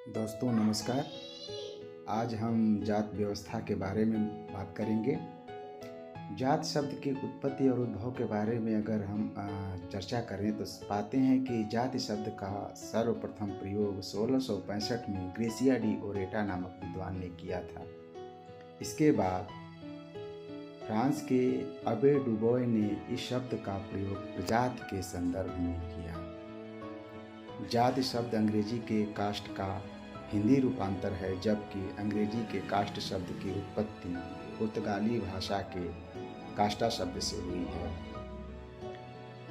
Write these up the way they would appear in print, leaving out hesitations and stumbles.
दोस्तों नमस्कार। आज हम जात व्यवस्था के बारे में बात करेंगे। जात शब्द की उत्पत्ति और उद्भव के बारे में अगर हम चर्चा करें तो पाते हैं कि जाति शब्द का सर्वप्रथम प्रयोग 1665 में ग्रेसिया डी ओरेटा नामक विद्वान ने किया था। इसके बाद फ्रांस के अबे डुबोय ने इस शब्द का प्रयोग प्रजाति के संदर्भ में किया। जाति शब्द अंग्रेजी के कास्ट का हिंदी रूपांतर है, जबकि अंग्रेजी के कास्ट शब्द की उत्पत्ति पुर्तगाली भाषा के कास्टा शब्द से हुई है।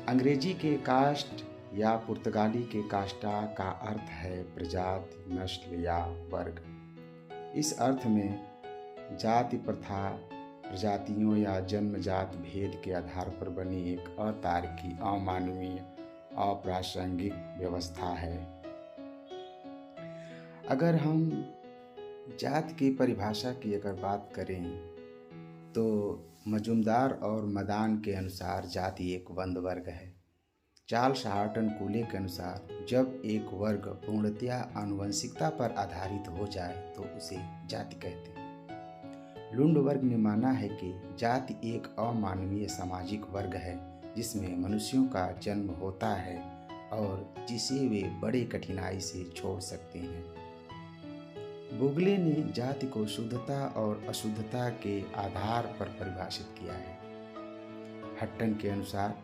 अंग्रेजी के कास्ट या पुर्तगाली के कास्टा का अर्थ है प्रजाति, नस्ल या वर्ग। इस अर्थ में जाति प्रथा प्रजातियों या जन्मजात भेद के आधार पर बनी एक अतार्किक, अमानवीय, अप्रासंगिक व्यवस्था है। अगर हम जात की परिभाषा की अगर बात करें तो मजुमदार और मदान के अनुसार जाति एक बंद वर्ग है। चार्ल्स हार्टन कूले के अनुसार जब एक वर्ग पूर्णतया आनुवंशिकता पर आधारित हो जाए तो उसे जाति कहते हैं। लुंडबर्ग ने माना है कि जाति एक अमानवीय सामाजिक वर्ग है जिसमें मनुष्यों का जन्म होता है और जिसे वे बड़े कठिनाई से छोड़ सकते हैं। बुगले ने जाति को शुद्धता और अशुद्धता के आधार पर परिभाषित किया है। हट्टन के अनुसार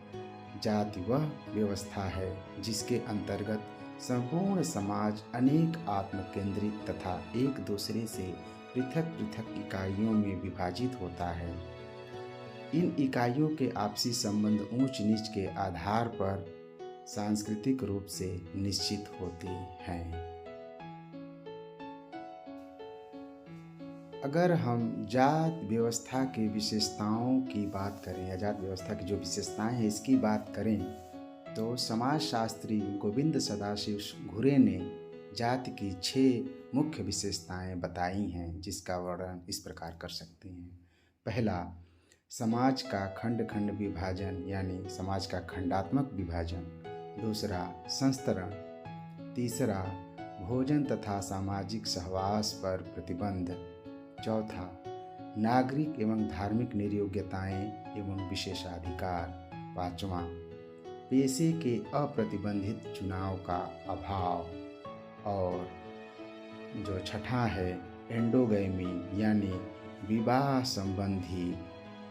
जाति वह व्यवस्था है जिसके अंतर्गत संपूर्ण समाज अनेक आत्मकेंद्रित तथा एक दूसरे से पृथक पृथक इकाइयों में विभाजित होता है। इन इकाइयों के आपसी संबंध ऊंच नीच के आधार पर सांस्कृतिक रूप से निश्चित होते हैं। अगर हम जात व्यवस्था की विशेषताओं की बात करें या जात व्यवस्था की जो विशेषताएं हैं इसकी बात करें तो समाजशास्त्री गोविंद सदाशिव घुरे ने जाति की 6 मुख्य विशेषताएं बताई हैं, जिसका वर्णन इस प्रकार कर सकते हैं। पहला, समाज का खंड खंड विभाजन यानी समाज का खंडात्मक विभाजन। दूसरा, संस्तरण। तीसरा, भोजन तथा सामाजिक सहवास पर प्रतिबंध। चौथा, नागरिक एवं धार्मिक निर्योग्यताएं एवं विशेषाधिकार। पांचवा, पेशे के अप्रतिबंधित चुनाव का अभाव। और जो छठा है, एंडोगैमी यानी विवाह संबंधी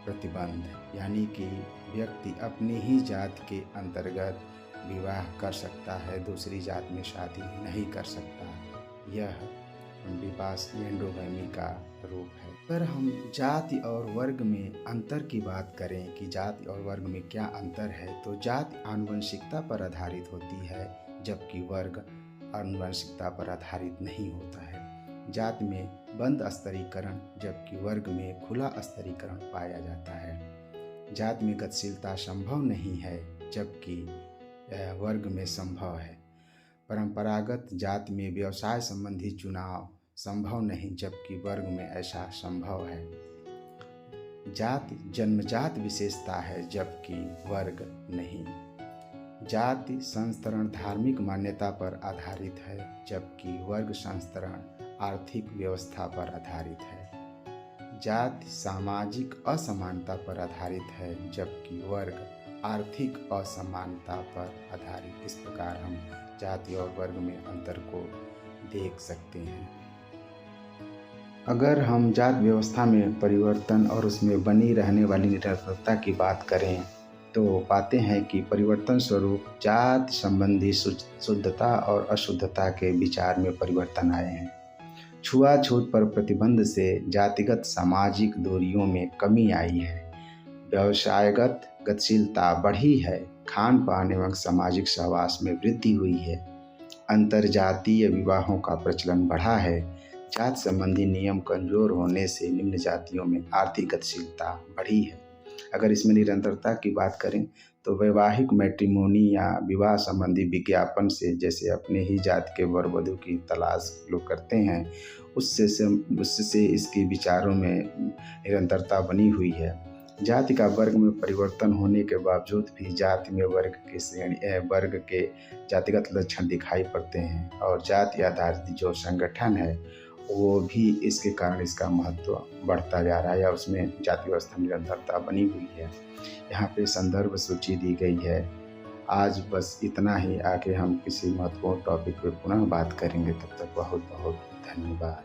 प्रतिबंध, यानी कि व्यक्ति अपनी ही जात के अंतर्गत विवाह कर सकता है, दूसरी जात में शादी नहीं कर सकता। यह विवाह एंडोगैमी का रूप है। अगर हम जाति और वर्ग में अंतर की बात करें कि जाति और वर्ग में क्या अंतर है, तो जाति आनुवंशिकता पर आधारित होती है जबकि वर्ग आनुवंशिकता पर आधारित नहीं होता है। जाति में बंद स्तरीकरण जबकि वर्ग में खुला स्तरीकरण पाया जाता है। जाति में गतिशीलता संभव नहीं है जबकि वर्ग में संभव है। परंपरागत जाति में व्यवसाय संबंधी चुनाव संभव नहीं जबकि वर्ग में ऐसा संभव है। जाति जन्मजात विशेषता है जबकि वर्ग नहीं। जाति संस्तरण धार्मिक मान्यता पर आधारित है जबकि वर्ग संस्तरण आर्थिक व्यवस्था पर आधारित है। जाति सामाजिक असमानता पर आधारित है जबकि वर्ग आर्थिक असमानता पर आधारित। इस प्रकार हम जाति और वर्ग में अंतर को देख सकते हैं। अगर हम जात व्यवस्था में परिवर्तन और उसमें बनी रहने वाली निरंतरता की बात करें तो पाते हैं कि परिवर्तन स्वरूप जात संबंधी शुद्धता और अशुद्धता के विचार में परिवर्तन आए हैं। छुआछूत पर प्रतिबंध से जातिगत सामाजिक दूरियों में कमी आई है। व्यवसायगत गतिशीलता बढ़ी है। खान पान एवं सामाजिक सहवास में वृद्धि हुई है। अंतरजातीय विवाहों का प्रचलन बढ़ा है। जात संबंधी नियम कमजोर होने से निम्न जातियों में आर्थिक गतिशीलता बढ़ी है। अगर इसमें निरंतरता की बात करें तो वैवाहिक मैट्रिमोनी या विवाह संबंधी विज्ञापन से, जैसे अपने ही जात के वर वधू की तलाश लोग करते हैं, उससे इसके विचारों में निरंतरता बनी हुई है। जाति का वर्ग में परिवर्तन होने के बावजूद भी जाति में वर्ग के जातिगत लक्षण दिखाई पड़ते हैं, और जाति आधारित जो संगठन है वो भी इसके कारण इसका महत्व बढ़ता जा रहा है, या उसमें जाति व्यवस्था निरंतरता बनी हुई है। यहाँ पे संदर्भ सूची दी गई है। आज बस इतना ही, आगे हम किसी महत्वपूर्ण टॉपिक पे पुनः बात करेंगे। तब तक बहुत बहुत धन्यवाद।